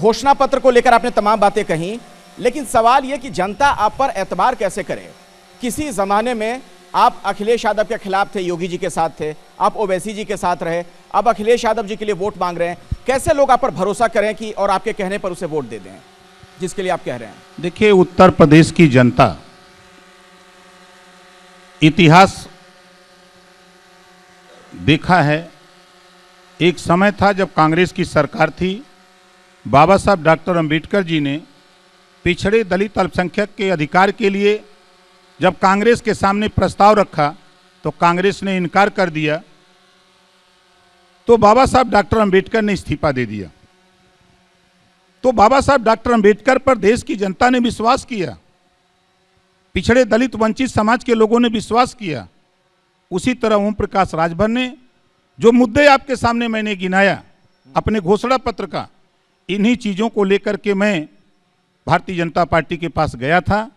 घोषणा पत्र को लेकर आपने तमाम बातें कही, लेकिन सवाल यह कि जनता आप पर एतबार कैसे करे। किसी जमाने में आप अखिलेश यादव के खिलाफ थे, योगी जी के साथ थे, आप ओवैसी जी के साथ रहे, अब अखिलेश यादव जी के लिए वोट मांग रहे हैं। कैसे लोग आप पर भरोसा करें कि और आपके कहने पर उसे वोट दे दें जिसके लिए आप कह रहे हैं? देखिए, उत्तर प्रदेश की जनता इतिहास देखा है। एक समय था जब कांग्रेस की सरकार थी, बाबा साहब डॉक्टर अंबेडकर जी ने पिछड़े दलित अल्पसंख्यक के अधिकार के लिए जब कांग्रेस के सामने प्रस्ताव रखा तो कांग्रेस ने इनकार कर दिया, तो बाबा साहब डॉक्टर अंबेडकर ने इस्तीफा दे दिया। तो बाबा साहब डॉक्टर अंबेडकर पर देश की जनता ने विश्वास किया, पिछड़े दलित वंचित समाज के लोगों ने विश्वास किया। उसी तरह ओम प्रकाश राजभर ने जो मुद्दे आपके सामने मैंने गिनाया अपने घोषणा पत्र का, इन्हीं चीज़ों को लेकर के मैं भारतीय जनता पार्टी के पास गया था।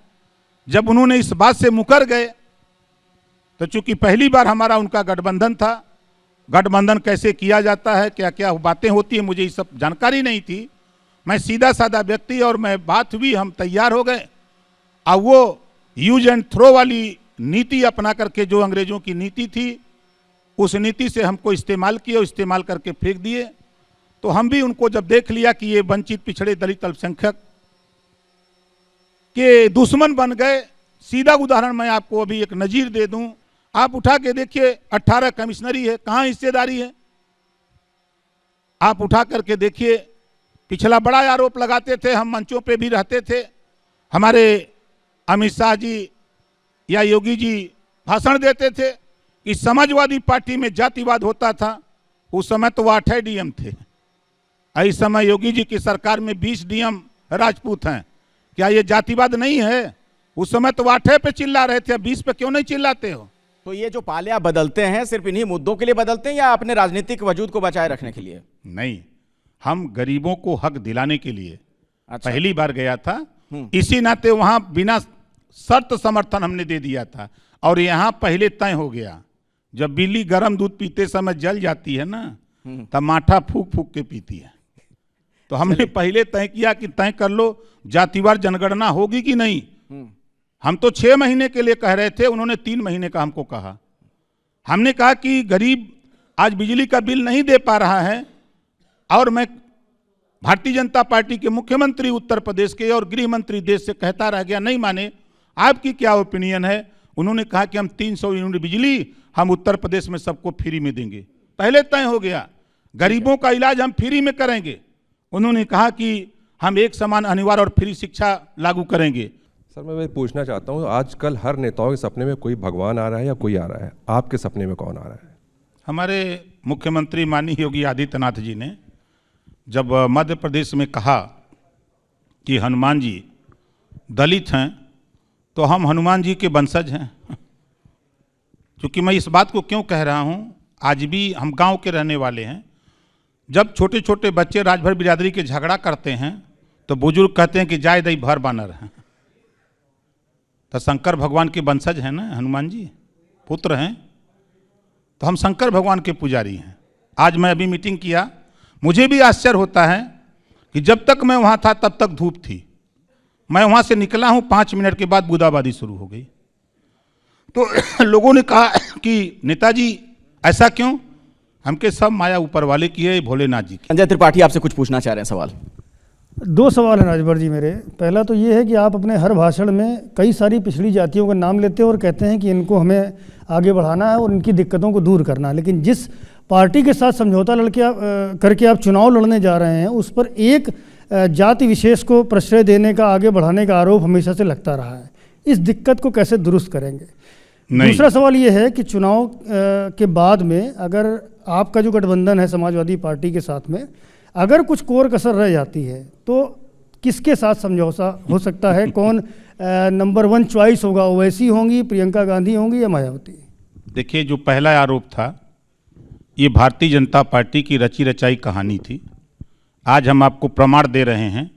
जब उन्होंने इस बात से मुकर गए तो चूंकि पहली बार हमारा उनका गठबंधन था, गठबंधन कैसे किया जाता है, क्या क्या बातें होती है, मुझे ये सब जानकारी नहीं थी। मैं सीधा साधा व्यक्ति और मैं बात हुई, हम तैयार हो गए। अब वो यूज एंड थ्रो वाली नीति अपना करके, जो अंग्रेजों की नीति थी, उस नीति से हमको इस्तेमाल किया, इस्तेमाल करके फेंक दिए। तो हम भी उनको जब देख लिया कि ये वंचित पिछड़े दलित अल्पसंख्यक के दुश्मन बन गए। सीधा उदाहरण मैं आपको अभी एक नजीर दे दूं, आप उठा के देखिए, 18 कमिश्नरी है, कहाँ हिस्सेदारी है? आप उठा करके देखिए। पिछला बड़ा आरोप लगाते थे, हम मंचों पे भी रहते थे, हमारे अमित शाह जी या योगी जी भाषण देते थे कि समाजवादी पार्टी में जातिवाद होता था। उस समय तो वो 8 डीएम थे, इस समय योगी जी की सरकार में 20 डीएम राजपूत हैं। क्या ये जातिवाद नहीं है? उस समय तो 8 पे चिल्ला रहे थे, 20 पे क्यों नहीं चिल्लाते हो? तो ये जो पालिया बदलते हैं सिर्फ इन्हीं मुद्दों के लिए बदलते हैं या अपने राजनीतिक वजूद को बचाए रखने के लिए? नहीं, हम गरीबों को हक दिलाने के लिए अच्छा। पहली बार गया था, इसी नाते वहां बिना शर्त समर्थन हमने दे दिया था। और यहां पहले तय हो गया, जब बिल्ली गर्म दूध पीते समय जल जाती है ना, तब माठा फूक फूक के पीती है। तो हमने पहले तय किया कि तय कर लो, जातिवार जनगणना होगी कि नहीं। हम तो 6 महीने के लिए कह रहे थे, उन्होंने 3 महीने का हमको कहा। हमने कहा कि गरीब आज बिजली का बिल नहीं दे पा रहा है, और मैं भारतीय जनता पार्टी के मुख्यमंत्री उत्तर प्रदेश के और गृह मंत्री देश से कहता रह गया, नहीं माने। आपकी क्या ओपिनियन है? उन्होंने कहा कि हम 300 यूनिट बिजली हम उत्तर प्रदेश में सबको फ्री में देंगे। पहले तय हो गया, गरीबों का इलाज हम फ्री में करेंगे। उन्होंने कहा कि हम एक समान अनिवार्य और फ्री शिक्षा लागू करेंगे। सर, मैं पूछना चाहता हूँ, आजकल हर नेताओं के सपने में कोई भगवान आ रहा है या कोई आ रहा है, आपके सपने में कौन आ रहा है? हमारे मुख्यमंत्री माननीय योगी आदित्यनाथ जी ने जब मध्य प्रदेश में कहा कि हनुमान जी दलित हैं, तो हम हनुमान जी के वंशज हैं। क्योंकि मैं इस बात को क्यों कह रहा हूँ, आज भी हम गांव के रहने वाले हैं। जब छोटे छोटे बच्चे राजभर बिरादरी के झगड़ा करते हैं तो बुजुर्ग कहते हैं कि जाय दई भर बानर हैं। तो शंकर भगवान के वंशज हैं ना, हनुमान जी पुत्र हैं, तो हम शंकर भगवान के पुजारी हैं। आज मैं अभी मीटिंग किया, मुझे भी आश्चर्य होता है कि जब तक मैं वहाँ था तब तक धूप थी, मैं वहाँ से निकला हूँ 5 मिनट के बाद बूंदाबांदी शुरू हो गई। तो लोगों ने कहा कि नेताजी ऐसा क्यों? हमके सब माया ऊपर वाले की है, भोलेनाथ जी की। संजय त्रिपाठी आपसे कुछ पूछना चाह रहे हैं, सवाल। 2 सवाल हैं राजभर जी मेरे। पहला तो ये है कि आप अपने हर भाषण में कई सारी पिछड़ी जातियों का नाम लेते हो और कहते हैं कि इनको हमें आगे बढ़ाना है और इनकी दिक्कतों को दूर करना है, लेकिन जिस पार्टी के साथ समझौता करके आप चुनाव लड़ने जा रहे हैं, उस पर एक जाति विशेष को प्रश्रय देने का, आगे बढ़ाने का आरोप हमेशा से लगता रहा है। इस दिक्कत को कैसे दुरुस्त करेंगे? दूसरा सवाल ये है कि चुनाव के बाद में अगर आपका जो गठबंधन है समाजवादी पार्टी के साथ में, अगर कुछ कोर कसर रह जाती है तो किसके साथ समझौता हो सकता है? कौन नंबर 1 चॉइस होगा? ओवैसी होंगी, प्रियंका गांधी होंगी या मायावती? देखिए, जो पहला आरोप था ये भारतीय जनता पार्टी की रची रचाई कहानी थी। आज हम आपको प्रमाण दे रहे हैं।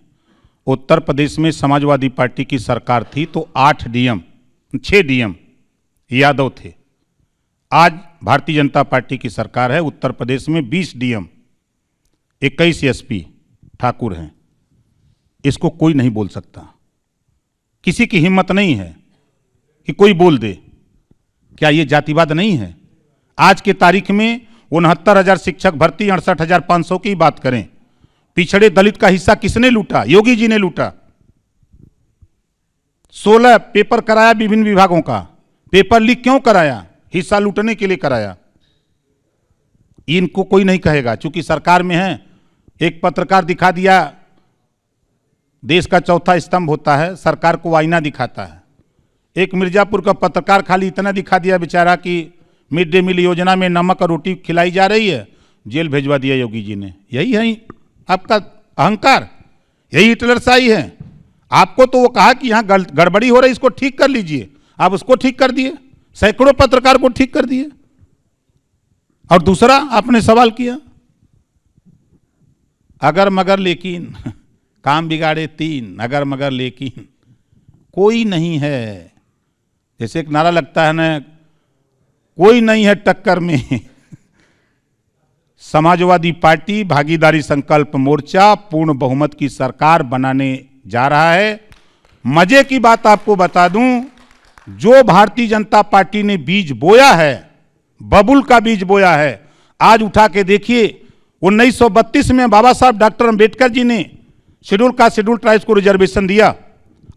उत्तर प्रदेश में समाजवादी पार्टी की सरकार थी तो 6 डीएम यादव थे। आज भारतीय जनता पार्टी की सरकार है, उत्तर प्रदेश में 20 डीएम 21 एसपी ठाकुर हैं। इसको कोई नहीं बोल सकता, किसी की हिम्मत नहीं है कि कोई बोल दे। क्या ये जातिवाद नहीं है? आज के तारीख में 69,000 शिक्षक भर्ती, 68,500 की बात करें, पिछड़े दलित का हिस्सा किसने लूटा? योगी जी ने लूटा। 16 पेपर कराया विभिन्न विभागों का। पेपर लीक क्यों कराया? हिस्सा लूटने के लिए कराया। इनको कोई नहीं कहेगा, चूंकि सरकार में है। एक पत्रकार दिखा दिया, देश का चौथा स्तंभ होता है, सरकार को आईना दिखाता है। एक मिर्जापुर का पत्रकार खाली इतना दिखा दिया बेचारा कि मिड डे मील योजना में नमक और रोटी खिलाई जा रही है, जेल भेजवा दिया योगी जी ने। यही है आपका अहंकार, यही हिटलरशाही है। आपको तो वो कहा कि यहाँ गड़बड़ी हो रही, इसको ठीक कर लीजिए, आप उसको ठीक कर दिए, सैकड़ों पत्रकार को ठीक कर दिए। और दूसरा आपने सवाल किया, अगर मगर लेकिन काम बिगाड़े 3, अगर मगर लेकिन कोई नहीं है। जैसे एक नारा लगता है ना, कोई नहीं है टक्कर में। समाजवादी पार्टी भागीदारी संकल्प मोर्चा पूर्ण बहुमत की सरकार बनाने जा रहा है। मजे की बात आपको बता दूं, जो भारतीय जनता पार्टी ने बीज बोया है, बबुल का बीज बोया है, आज उठा के देखिए। 1932 में बाबा साहब डॉक्टर अंबेडकर जी ने शेड्यूल कास्ट शेड्यूल ट्राइब्स को रिजर्वेशन दिया,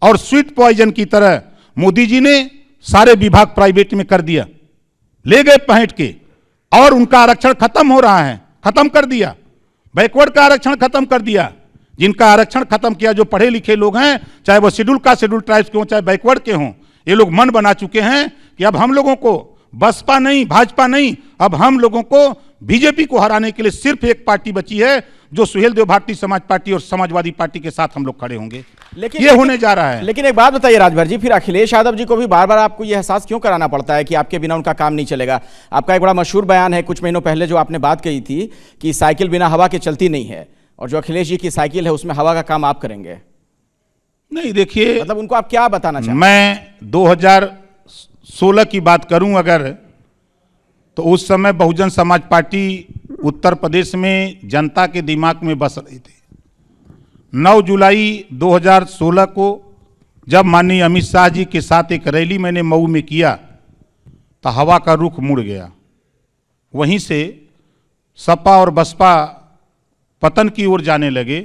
और स्वीट पॉइजन की तरह मोदी जी ने सारे विभाग प्राइवेट में कर दिया, ले गए पहेट के, और उनका आरक्षण खत्म हो रहा है, खत्म कर दिया। बैकवर्ड का आरक्षण खत्म कर दिया। जिनका आरक्षण खत्म किया, जो पढ़े लिखे लोग हैं, चाहे वो शेड्यूल कास्ट शेड्यूल ट्राइब्स के हों, चाहे बैकवर्ड के हों, ये लोग मन बना चुके हैं कि अब हम लोगों को बसपा नहीं, भाजपा नहीं, अब हम लोगों को बीजेपी को हराने के लिए सिर्फ एक पार्टी बची है, जो सुहेलदेव भारतीय समाज पार्टी और समाजवादी पार्टी के साथ हम लोग खड़े होंगे। ये होने जा रहा है। लेकिन एक बात बताइए राजभर जी, फिर अखिलेश यादव जी को भी बार बार आपको यह एहसास क्यों कराना पड़ता है कि आपके बिना उनका काम नहीं चलेगा? आपका एक बड़ा मशहूर बयान है कुछ महीनों पहले, जो आपने बात कही थी कि साइकिल बिना हवा के चलती नहीं है, और जो अखिलेश जी की साइकिल है उसमें हवा का काम आप करेंगे। नहीं, देखिए, मतलब उनको आप क्या बताना चाहते हैं? मैं 2016 की बात करूं अगर, तो उस समय बहुजन समाज पार्टी उत्तर प्रदेश में जनता के दिमाग में बस रही थी। 9 जुलाई 2016 को जब माननीय अमित शाह जी के साथ एक रैली मैंने मऊ में किया, तो हवा का रुख मुड़ गया। वहीं से सपा और बसपा पतन की ओर जाने लगे,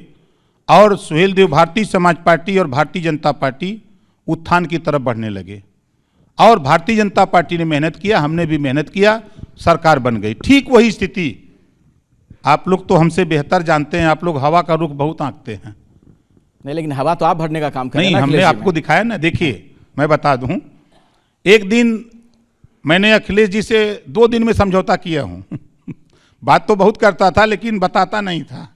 और सुहेलदेव भारतीय समाज पार्टी और भारतीय जनता पार्टी उत्थान की तरफ बढ़ने लगे। और भारतीय जनता पार्टी ने मेहनत किया, हमने भी मेहनत किया, सरकार बन गई। ठीक वही स्थिति आप लोग तो हमसे बेहतर जानते हैं, आप लोग हवा का रुख बहुत आंकते हैं। नहीं, लेकिन हवा तो आप भरने का काम करें। नहीं, हमने आपको दिखाया ना। देखिए, मैं बता दूं, एक दिन मैंने अखिलेश जी से 2 दिन में समझौता किया हूं। बात तो बहुत करता था, लेकिन बताता नहीं था।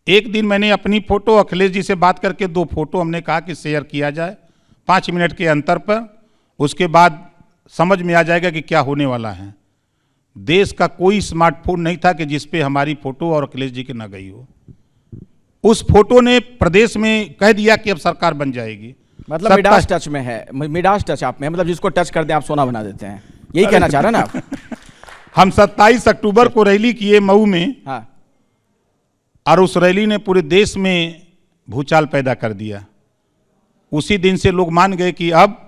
एक दिन मैंने अपनी फोटो अखिलेश जी से बात करके 2 फोटो हमने कहा कि शेयर किया जाए 5 मिनट के अंतर पर, उसके बाद समझ में आ जाएगा कि क्या होने वाला है। देश का कोई स्मार्टफोन नहीं था कि जिस पे हमारी फोटो और अखिलेश जी की न गई हो। उस फोटो ने प्रदेश में कह दिया कि अब सरकार बन जाएगी। मतलब मिडास टच में है, मिडास टच आप में, मतलब जिसको टच कर दें आप सोना बना देते हैं, यही कहना चाह रहे हैं ना आप? हम 27 अक्टूबर को रैली किए मऊ में। हाँ। और उस रैली ने पूरे देश में भूचाल पैदा कर दिया। उसी दिन से लोग मान गए कि अब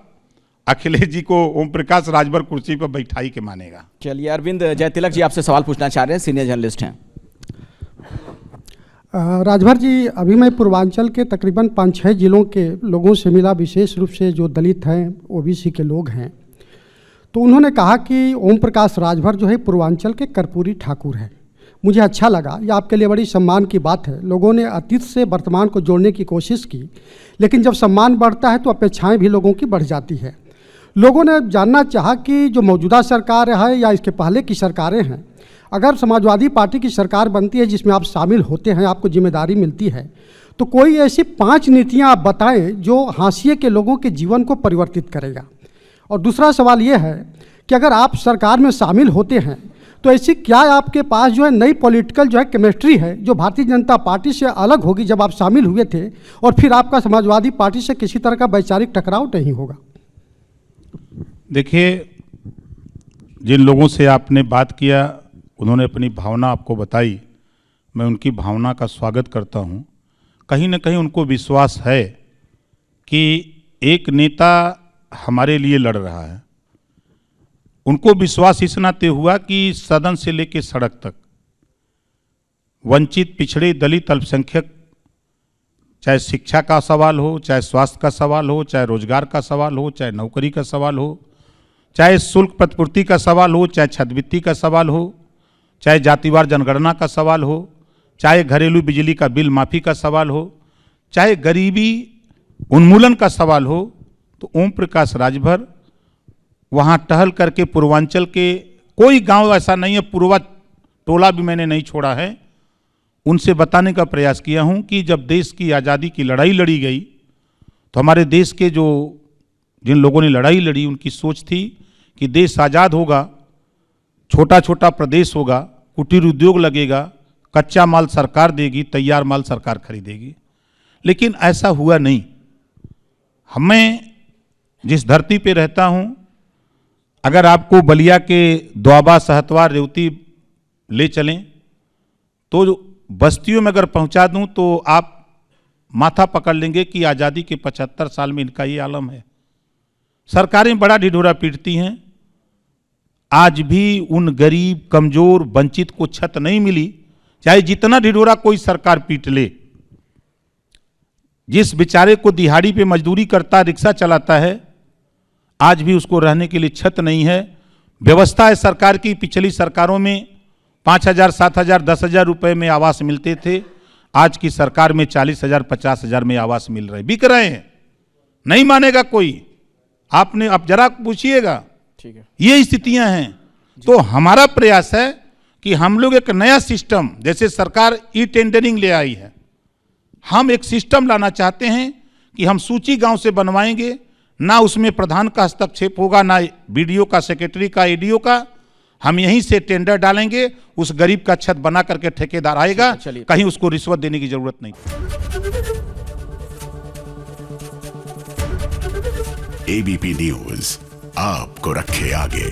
अखिलेश जी को ओम प्रकाश राजभर कुर्सी पर बैठाई के मानेगा। चलिए, अरविंद जयतिलक जी आपसे सवाल पूछना चाह रहे हैं, सीनियर जर्नलिस्ट हैं। राजभर जी, अभी मैं पूर्वांचल के तकरीबन 5-6 जिलों के लोगों से मिला, विशेष रूप से जो दलित हैं, ओबीसी के लोग हैं। तो उन्होंने कहा कि ओम प्रकाश राजभर जो है पूर्वांचल के कर्पूरी ठाकुर हैं। मुझे अच्छा लगा, ये आपके लिए बड़ी सम्मान की बात है। लोगों ने अतीत से वर्तमान को जोड़ने की कोशिश की, लेकिन जब सम्मान बढ़ता है तो अपेक्षाएं भी लोगों की बढ़ जाती है। लोगों ने जानना चाहा कि जो मौजूदा सरकार है या इसके पहले की सरकारें हैं, अगर समाजवादी पार्टी की सरकार बनती है जिसमें आप शामिल होते हैं, आपको जिम्मेदारी मिलती है, तो कोई ऐसी 5 नीतियां आप बताएं जो हाशिए के लोगों के जीवन को परिवर्तित करेगा। और दूसरा सवाल ये है कि अगर आप सरकार में शामिल होते हैं तो ऐसी क्या आपके पास जो है नई पॉलिटिकल जो है केमिस्ट्री है जो भारतीय जनता पार्टी से अलग होगी जब आप शामिल हुए थे, और फिर आपका समाजवादी पार्टी से किसी तरह का वैचारिक टकराव नहीं होगा? देखिए, जिन लोगों से आपने बात किया उन्होंने अपनी भावना आपको बताई, मैं उनकी भावना का स्वागत करता हूं। कहीं न कहीं उनको विश्वास है कि एक नेता हमारे लिए लड़ रहा है। उनको विश्वास इस नाते हुआ कि सदन से लेकर सड़क तक वंचित, पिछड़े, दलित, अल्पसंख्यक, चाहे शिक्षा का सवाल हो, चाहे स्वास्थ्य का सवाल हो, चाहे रोजगार का सवाल हो, चाहे नौकरी का सवाल हो, चाहे शुल्क प्रतिपूर्ति का सवाल हो, चाहे छात्रवृत्ति का सवाल हो, चाहे जातिवार जनगणना का सवाल हो, चाहे घरेलू बिजली का बिल माफ़ी का सवाल हो, चाहे गरीबी उन्मूलन का सवाल हो, तो ओम प्रकाश राजभर वहाँ टहल करके पूर्वांचल के कोई गांव ऐसा नहीं है, पूर्वा टोला भी मैंने नहीं छोड़ा है, उनसे बताने का प्रयास किया हूं कि जब देश की आज़ादी की लड़ाई लड़ी गई तो हमारे देश के जिन लोगों ने लड़ाई लड़ी उनकी सोच थी कि देश आज़ाद होगा, छोटा छोटा प्रदेश होगा, कुटीर उद्योग लगेगा, कच्चा माल सरकार देगी, तैयार माल सरकार खरीदेगी। लेकिन ऐसा हुआ नहीं। हमें जिस धरती पे रहता हूं, अगर आपको बलिया के दोआबा, सहतवार, रेवती ले चलें तो बस्तियों में अगर पहुंचा दूं तो आप माथा पकड़ लेंगे कि आज़ादी के 75 साल में इनका ये आलम है। सरकारें बड़ा ढिढोरा पीटती हैं, आज भी उन गरीब, कमजोर, वंचित को छत नहीं मिली, चाहे जितना ढिढोरा कोई सरकार पीट ले। जिस बेचारे को दिहाड़ी पे मजदूरी करता, रिक्शा चलाता है, आज भी उसको रहने के लिए छत नहीं है। व्यवस्था है सरकार की, पिछली सरकारों में 5,000, 7,000, 10,000 रुपए में आवास मिलते थे, आज की सरकार में 40,000, 50,000 में आवास मिल रहे, बिक रहे हैं, नहीं मानेगा कोई। आपने अब जरा पूछिएगा, ठीक है, ये स्थितियां हैं। तो हमारा प्रयास है कि हम लोग एक नया सिस्टम, जैसे सरकार ई टेंडरिंग ले आई है, हम एक सिस्टम लाना चाहते हैं कि हम सूची गांव से बनवाएंगे, ना उसमें प्रधान का हस्तक्षेप होगा, ना बीडीओ का, सेक्रेटरी का, एडीओ का। हम यहीं से टेंडर डालेंगे, उस गरीब का छत बना करके ठेकेदार आएगा, कहीं उसको रिश्वत देने की जरूरत नहीं। एबीपी न्यूज आपको रखे आगे।